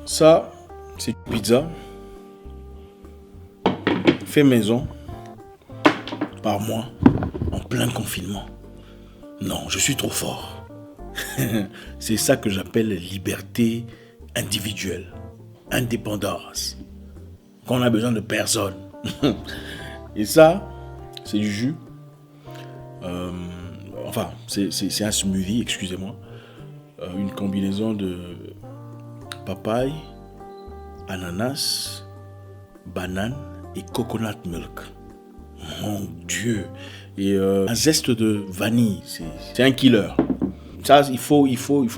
Ça, c'est une pizza fait maison par moi en plein confinement. Non, je suis trop fort. C'est ça que j'appelle liberté individuelle, indépendance. Quand on a besoin de personne. Et ça, c'est du jus. C'est un smoothie, excusez-moi. Une combinaison de papaye, ananas, banane et coconut milk. Mon Dieu. Et un zeste de vanille. C'est un killer. Ça, il faut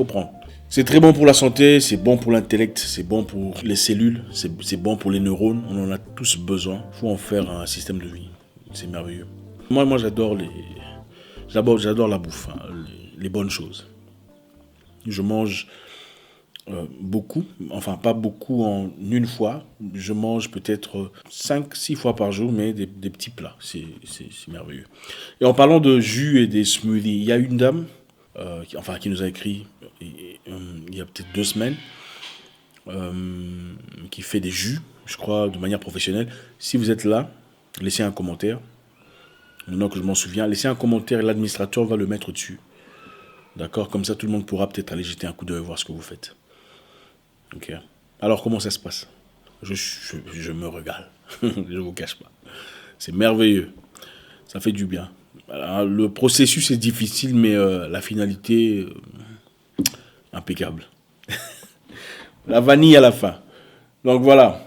prendre. C'est très bon pour la santé, c'est bon pour l'intellect, c'est bon pour les cellules, c'est bon pour les neurones. On en a tous besoin. Il faut en faire un système de vie. C'est merveilleux. Moi j'adore j'adore la bouffe, hein, les bonnes choses. Je mange beaucoup, enfin pas beaucoup en une fois. Je mange peut-être 5-6 fois par jour, mais des petits plats. C'est merveilleux. Et en parlant de jus et des smoothies, il y a une dame qui nous a écrit il y a peut-être 2 semaines, qui fait des jus, je crois, de manière professionnelle. Si vous êtes là, laissez un commentaire. Maintenant que je m'en souviens, laissez un commentaire et l'administrateur va le mettre dessus. D'accord? Comme ça, tout le monde pourra peut-être aller jeter un coup d'œil, voir ce que vous faites. Ok. Alors, comment ça se passe? Je me régale. Je ne vous cache pas. C'est merveilleux. Ça fait du bien. Alors, le processus est difficile, mais la finalité, impeccable. La vanille à la fin. Donc voilà.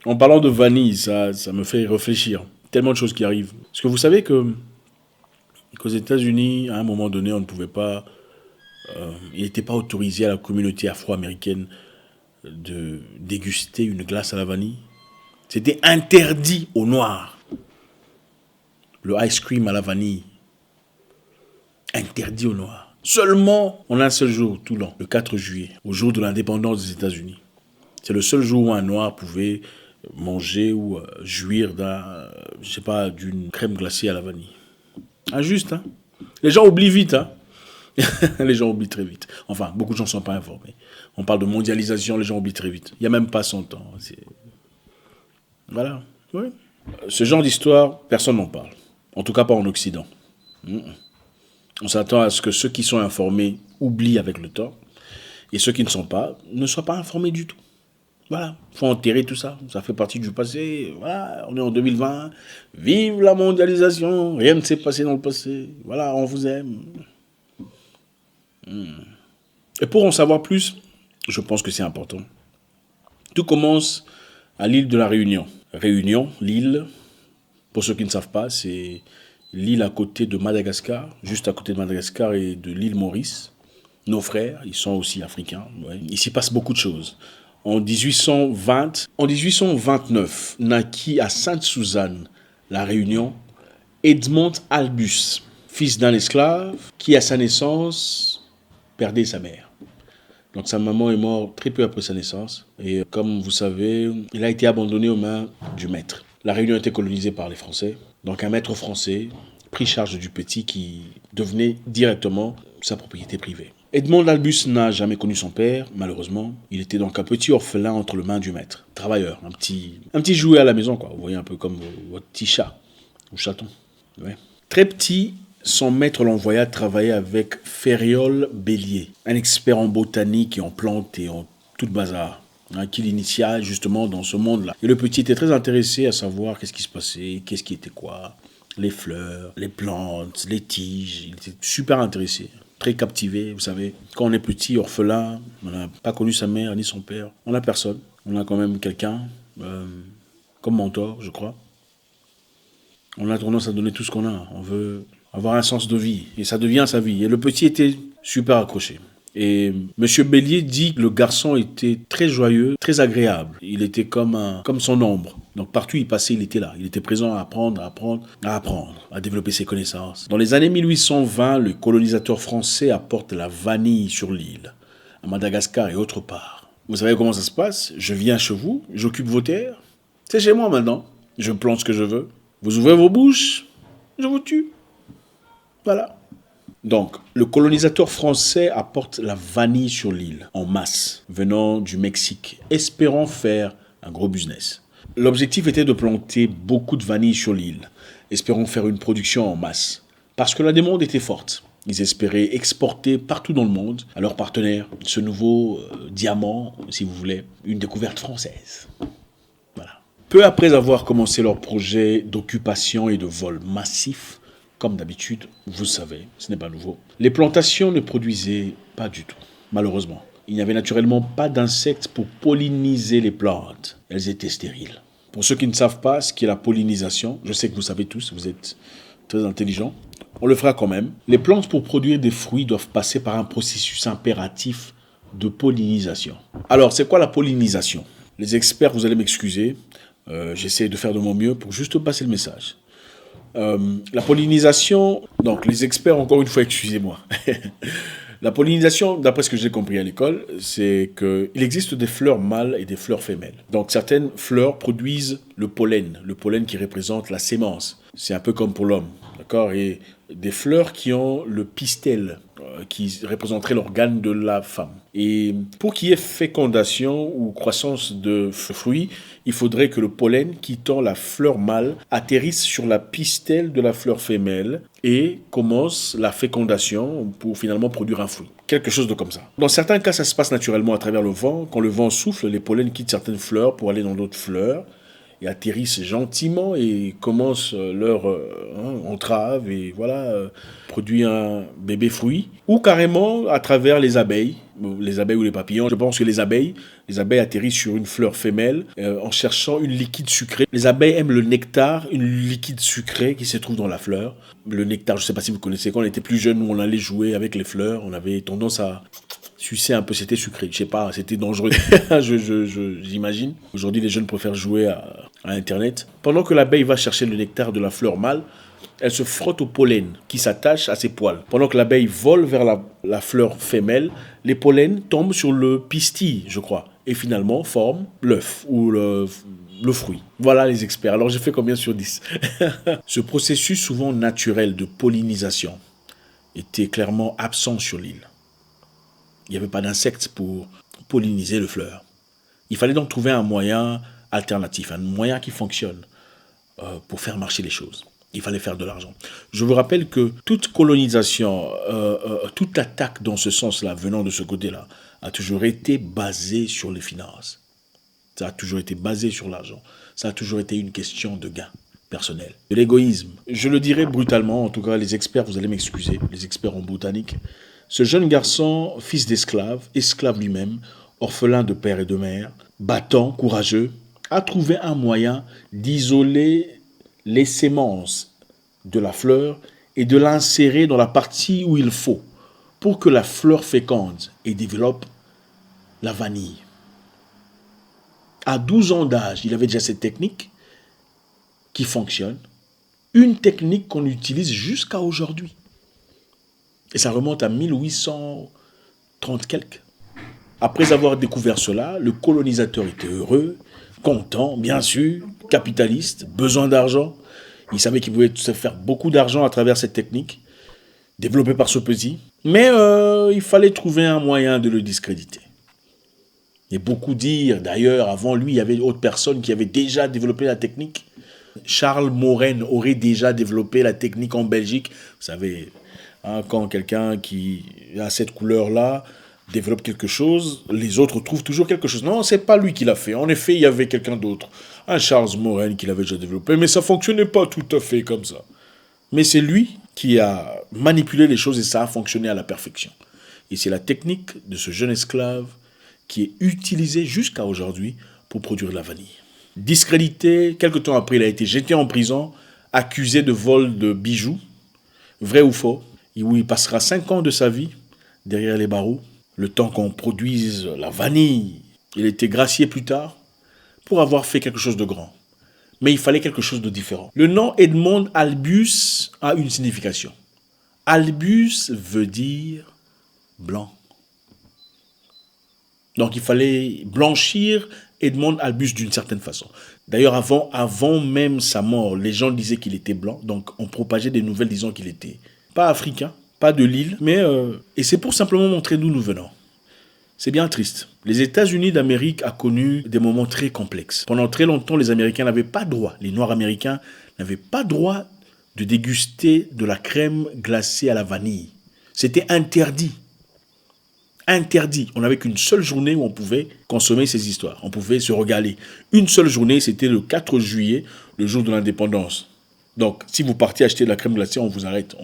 En parlant de vanille, ça me fait réfléchir. Tellement de choses qui arrivent. Est-ce que vous savez qu'aux États-Unis, à un moment donné, on ne pouvait pas... il n'était pas autorisé à la communauté afro-américaine de déguster une glace à la vanille. C'était interdit aux Noirs. Le ice cream à la vanille. Interdit aux Noirs. Seulement en un seul jour, tout l'an, le 4 juillet, au jour de l'indépendance des États-Unis. C'est le seul jour où un Noir pouvait manger ou jouir d'une crème glacée à la vanille. Injuste, hein? Les gens oublient vite, hein? Les gens oublient très vite. Enfin, beaucoup de gens ne sont pas informés. On parle de mondialisation, les gens oublient très vite. Il n'y a même pas 100 ans. Voilà. Ouais. Ce genre d'histoire, personne n'en parle. En tout cas, pas en Occident. On s'attend à ce que ceux qui sont informés oublient avec le temps. Et ceux qui ne sont pas, ne soient pas informés du tout. Voilà. Il faut enterrer tout ça. Ça fait partie du passé. Voilà. On est en 2020. Vive la mondialisation. Rien ne s'est passé dans le passé. Voilà, on vous aime. Et pour en savoir plus, je pense que c'est important. Tout commence à l'île de la Réunion. Réunion, l'île, pour ceux qui ne savent pas, c'est l'île à côté de Madagascar, juste à côté de Madagascar et de l'île Maurice. Nos frères, ils sont aussi africains. Ouais. Il s'y passe beaucoup de choses. En 1829, naquit à Sainte-Suzanne, la Réunion, Edmond Albus, fils d'un esclave qui, à sa naissance, perdait sa mère. Donc sa maman est morte très peu après sa naissance. Et comme vous savez, il a été abandonné aux mains du maître. La Réunion a été colonisée par les Français. Donc un maître français prit charge du petit qui devenait directement sa propriété privée. Edmond Albus n'a jamais connu son père, malheureusement. Il était donc un petit orphelin entre les mains du maître. Travailleur, un petit jouet à la maison, quoi. Vous voyez, un peu comme votre petit chat ou chaton. Ouais. Très petit, son maître l'envoya travailler avec Ferriol Bélier, un expert en botanique et en plantes et en tout le bazar, qui l'initia justement dans ce monde-là. Et le petit était très intéressé à savoir qu'est-ce qui se passait, qu'est-ce qui était quoi, les fleurs, les plantes, les tiges. Il était super intéressé, très captivé, vous savez. Quand on est petit, orphelin, on n'a pas connu sa mère ni son père, on n'a personne. On a quand même quelqu'un comme mentor, je crois. On a tendance à donner tout ce qu'on a. On veut avoir un sens de vie. Et ça devient sa vie. Et le petit était super accroché. Et Monsieur Bélier dit que le garçon était très joyeux, très agréable. Il était comme son ombre. Donc partout où il passait, il était là. Il était présent à apprendre, à développer ses connaissances. Dans les années 1820, le colonisateur français apporte la vanille sur l'île, à Madagascar et autre part. Vous savez comment ça se passe? Je viens chez vous, j'occupe vos terres. C'est chez moi maintenant. Je plante ce que je veux. Vous ouvrez vos bouches, je vous tue. Voilà. Donc, le colonisateur français apporte la vanille sur l'île, en masse, venant du Mexique, espérant faire un gros business. L'objectif était de planter beaucoup de vanille sur l'île, espérant faire une production en masse, parce que la demande était forte. Ils espéraient exporter partout dans le monde à leurs partenaires ce nouveau diamant, si vous voulez, une découverte française. Voilà. Peu après avoir commencé leur projet d'occupation et de vol massif, comme d'habitude, vous savez, ce n'est pas nouveau, les plantations ne produisaient pas du tout, malheureusement. Il n'y avait naturellement pas d'insectes pour polliniser les plantes. Elles étaient stériles. Pour ceux qui ne savent pas ce qu'est la pollinisation, je sais que vous savez tous, vous êtes très intelligents, on le fera quand même. Les plantes pour produire des fruits doivent passer par un processus impératif de pollinisation. Alors, c'est quoi la pollinisation? Les experts, vous allez m'excuser, j'essaie de faire de mon mieux pour juste passer le message. La pollinisation, donc les experts, encore une fois, excusez-moi. La pollinisation, d'après ce que j'ai compris à l'école, c'est qu'il existe des fleurs mâles et des fleurs femelles. Donc certaines fleurs produisent le pollen qui représente la sémence. C'est un peu comme pour l'homme, d'accord? Et des fleurs qui ont le pistil, qui représenterait l'organe de la femme. Et pour qu'il y ait fécondation ou croissance de fruits, il faudrait que le pollen quittant la fleur mâle atterrisse sur la pistelle de la fleur femelle et commence la fécondation pour finalement produire un fruit. Quelque chose de comme ça. Dans certains cas, ça se passe naturellement à travers le vent. Quand le vent souffle, les pollens quittent certaines fleurs pour aller dans d'autres fleurs et atterrissent gentiment et commencent leur entrave et voilà, produit un bébé fruit. Ou carrément à travers les abeilles ou les papillons. Je pense que les abeilles atterrissent sur une fleur femelle en cherchant une liquide sucrée. Les abeilles aiment le nectar, une liquide sucrée qui se trouve dans la fleur. Le nectar, je ne sais pas si vous connaissez, quand on était plus jeune, où on allait jouer avec les fleurs, on avait tendance à sucer un peu, c'était sucré, je sais pas, c'était dangereux, j'imagine. Aujourd'hui, les jeunes préfèrent jouer à Internet. Pendant que l'abeille va chercher le nectar de la fleur mâle, elle se frotte au pollen qui s'attache à ses poils. Pendant que l'abeille vole vers la fleur femelle, les pollens tombent sur le pistil, je crois, et finalement forment l'œuf ou le fruit. Voilà les experts. Alors j'ai fait combien sur 10? Ce processus souvent naturel de pollinisation était clairement absent sur l'île. Il n'y avait pas d'insectes pour polliniser le fleur. Il fallait donc trouver un moyen alternatif, un moyen qui fonctionne pour faire marcher les choses. Il fallait faire de l'argent. Je vous rappelle que toute colonisation, toute attaque dans ce sens-là, venant de ce côté-là, a toujours été basée sur les finances. Ça a toujours été basé sur l'argent. Ça a toujours été une question de gain personnel. De l'égoïsme. Je le dirais brutalement, en tout cas les experts, vous allez m'excuser, les experts en botanique. Ce jeune garçon, fils d'esclave, esclave lui-même, orphelin de père et de mère, battant, courageux, a trouvé un moyen d'isoler les sémences de la fleur et de l'insérer dans la partie où il faut pour que la fleur féconde et développe la vanille. À 12 ans d'âge, il avait déjà cette technique qui fonctionne, une technique qu'on utilise jusqu'à aujourd'hui. Et ça remonte à 1830 quelques. Après avoir découvert cela, le colonisateur était heureux, content, bien sûr, capitaliste, besoin d'argent. Il savait qu'il pouvait se faire beaucoup d'argent à travers cette technique, développée par ce petit. Mais il fallait trouver un moyen de le discréditer. Et beaucoup dirent, d'ailleurs, avant lui, il y avait d'autres personnes qui avaient déjà développé la technique. Charles Moren aurait déjà développé la technique en Belgique. Vous savez, quand quelqu'un qui a cette couleur-là développe quelque chose, les autres trouvent toujours quelque chose. Non, c'est pas lui qui l'a fait. En effet, il y avait quelqu'un d'autre, un Charles Moren qui l'avait déjà développé, mais ça fonctionnait pas tout à fait comme ça. Mais c'est lui qui a manipulé les choses et ça a fonctionné à la perfection. Et c'est la technique de ce jeune esclave qui est utilisée jusqu'à aujourd'hui pour produire de la vanille. Discrédité, quelque temps après, il a été jeté en prison, accusé de vol de bijoux, vrai ou faux, et où il passera 5 ans de sa vie derrière les barreaux, le temps qu'on produise la vanille. Il a été gracié plus tard pour avoir fait quelque chose de grand. Mais il fallait quelque chose de différent. Le nom Edmond Albus a une signification. Albus veut dire blanc. Donc il fallait blanchir Edmond Albus d'une certaine façon. D'ailleurs, avant même sa mort, les gens disaient qu'il était blanc. Donc on propageait des nouvelles disant qu'il était pas africain, pas de l'île, mais et c'est pour simplement montrer d'où nous venons. C'est bien triste. Les États-Unis d'Amérique a connu des moments très complexes. Pendant très longtemps, les Américains n'avaient pas droit, les Noirs américains n'avaient pas droit de déguster de la crème glacée à la vanille. C'était interdit. Interdit. On n'avait qu'une seule journée où on pouvait consommer ces histoires. On pouvait se régaler. Une seule journée, c'était le 4 juillet, le jour de l'indépendance. Donc, si vous partez acheter de la crème glacée, on vous arrête.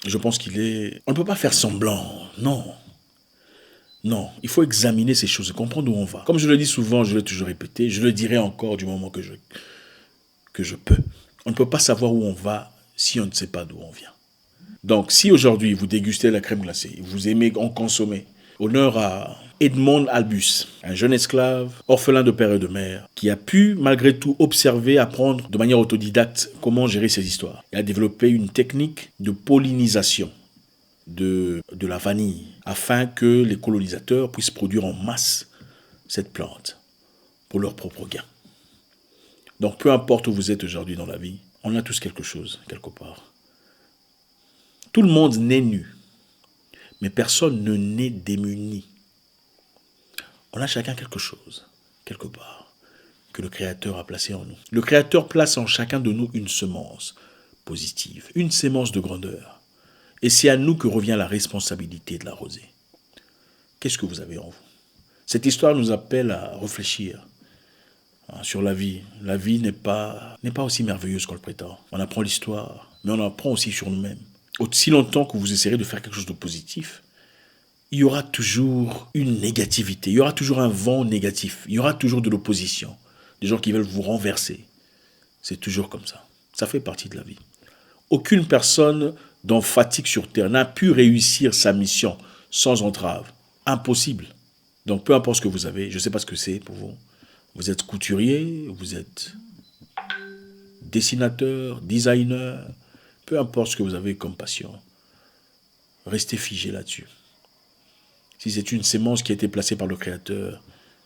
Je pense qu'il est... On ne peut pas faire semblant. Non. Non, il faut examiner ces choses et comprendre où on va. Comme je le dis souvent, je l'ai toujours répété, je le dirai encore du moment que je peux. On ne peut pas savoir où on va si on ne sait pas d'où on vient. Donc, si aujourd'hui vous dégustez la crème glacée, vous aimez en consommer, honneur à Edmond Albus, un jeune esclave, orphelin de père et de mère, qui a pu malgré tout observer, apprendre de manière autodidacte comment gérer ces histoires. Il a développé une technique de pollinisation de la vanille, afin que les colonisateurs puissent produire en masse cette plante pour leur propre gain. Donc peu importe où vous êtes aujourd'hui dans la vie, on a tous quelque chose, quelque part. Tout le monde naît nu, mais personne ne naît démuni. On a chacun quelque chose, quelque part, que le Créateur a placé en nous. Le Créateur place en chacun de nous une semence positive, une sémence de grandeur. Et c'est à nous que revient la responsabilité de l'arroser. Qu'est-ce que vous avez en vous? Cette histoire nous appelle à réfléchir sur la vie. La vie n'est pas aussi merveilleuse qu'on le prétend. On apprend l'histoire, mais on apprend aussi sur nous-mêmes. Aussi longtemps que vous essayerez de faire quelque chose de positif, il y aura toujours une négativité, il y aura toujours un vent négatif, il y aura toujours de l'opposition, des gens qui veulent vous renverser. C'est toujours comme ça. Ça fait partie de la vie. Aucune personne dont fatigue sur terre n'a pu réussir sa mission sans entrave. Impossible. Donc peu importe ce que vous avez, je ne sais pas ce que c'est pour vous. Vous êtes couturier, vous êtes dessinateur, designer, peu importe ce que vous avez comme passion. Restez figé là-dessus. Si c'est une sémence qui a été placée par le Créateur,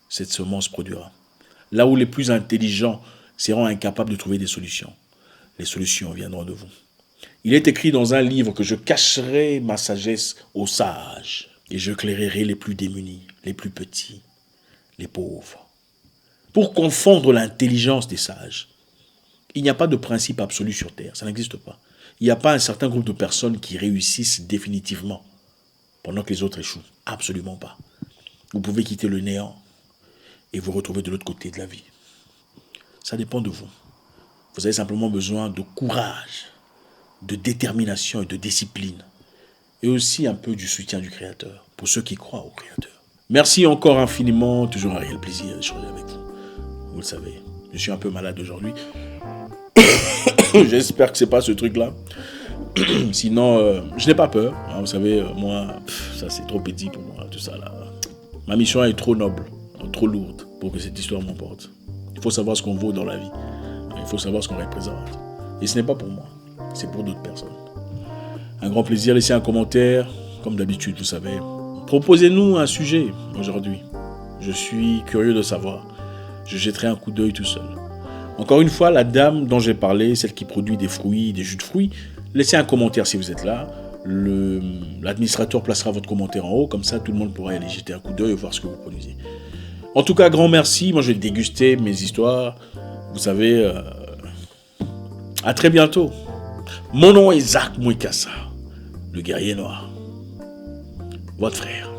cette semence produira. Là où les plus intelligents seront incapables de trouver des solutions, les solutions viendront de vous. Il est écrit dans un livre que je cacherai ma sagesse aux sages et je clairerai les plus démunis, les plus petits, les pauvres. Pour confondre l'intelligence des sages, il n'y a pas de principe absolu sur Terre, ça n'existe pas. Il n'y a pas un certain groupe de personnes qui réussissent définitivement pendant que les autres échouent. Absolument pas. Vous pouvez quitter le néant et vous retrouver de l'autre côté de la vie. Ça dépend de vous. Vous avez simplement besoin de courage, de détermination et de discipline. Et aussi un peu du soutien du Créateur, pour ceux qui croient au Créateur. Merci encore infiniment, toujours un réel plaisir d'échanger avec vous. Vous le savez, je suis un peu malade aujourd'hui. J'espère que c'est pas ce truc-là. Sinon, je n'ai pas peur. Vous savez, moi, ça c'est trop petit pour moi, tout ça là. Ma mission est trop noble, trop lourde pour que cette histoire m'emporte. Il faut savoir ce qu'on vaut dans la vie. Il faut savoir ce qu'on représente. Et ce n'est pas pour moi, c'est pour d'autres personnes. Un grand plaisir, laissez un commentaire, comme d'habitude, vous savez. Proposez-nous un sujet aujourd'hui. Je suis curieux de savoir. Je jetterai un coup d'œil tout seul. Encore une fois, la dame dont j'ai parlé, celle qui produit des fruits, des jus de fruits, laissez un commentaire si vous êtes là. L'administrateur placera votre commentaire en haut, comme ça tout le monde pourra aller jeter un coup d'œil et voir ce que vous produisez. En tout cas, grand merci. Moi, je vais déguster mes histoires. Vous savez, à très bientôt. Mon nom est Zach Mouikassa, le guerrier noir. Votre frère.